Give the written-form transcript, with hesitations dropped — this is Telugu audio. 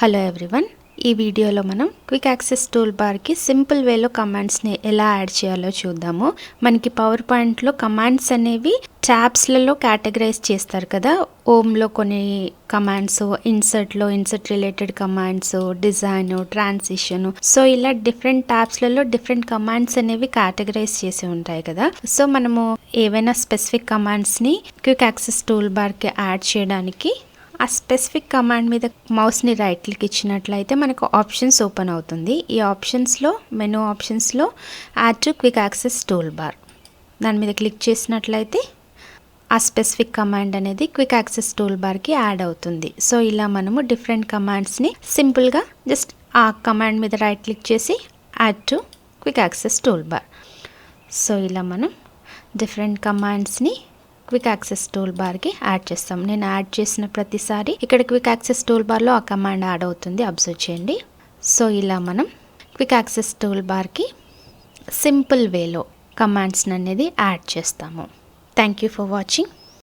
హలో ఎవ్రీవన్, ఈ వీడియోలో మనం క్విక్ యాక్సెస్ టూల్ బార్కి సింపుల్ వేలో కమాండ్స్ని ఎలా యాడ్ చేయాలో చూద్దాము. మనకి పవర్ పాయింట్లో కమాండ్స్ అనేవి ట్యాబ్స్లలో కేటగరైజ్ చేస్తారు కదా. ఓమ్లో కొన్ని commands, insert related commands, design, transition, so ఇలా డిఫరెంట్ ట్యాబ్స్లలో డిఫరెంట్ కమాండ్స్ అనేవి కేటగరైజ్ చేసి ఉంటాయి కదా. సో మనము ఏవైనా స్పెసిఫిక్ కమాండ్స్ని క్విక్ యాక్సెస్ టూల్ బార్కి యాడ్ చేయడానికి ఆ స్పెసిఫిక్ కమాండ్ మీద మౌస్ని రైట్ క్లిక్ ఇచ్చినట్లయితే మనకు ఆప్షన్స్ ఓపెన్ అవుతుంది. ఈ ఆప్షన్స్లో మెనూ ఆప్షన్స్లో add to quick access tool bar దాని మీద క్లిక్ చేసినట్లయితే ఆ స్పెసిఫిక్ కమాండ్ అనేది క్విక్ యాక్సెస్ టూల్ బార్కి యాడ్ అవుతుంది. సో ఇలా మనము డిఫరెంట్ కమాండ్స్ని సింపుల్గా జస్ట్ ఆ కమాండ్ మీద రైట్ క్లిక్ చేసి add to quick access tool bar. So ఇలా మనం డిఫరెంట్ కమాండ్స్ని క్విక్ యాక్సెస్ టూల్ బార్కి యాడ్ చేస్తాం. నేను యాడ్ చేసిన ప్రతిసారి ఇక్కడ క్విక్ యాక్సెస్ టూల్ బార్లో ఆ కమాండ్ యాడ్ అవుతుంది, అబ్జర్వ్ చేయండి. సో ఇలా మనం క్విక్ యాక్సెస్ టూల్ బార్కి సింపుల్ వేలో కమాండ్స్ని అనేది యాడ్ చేస్తాము. Thank you for watching.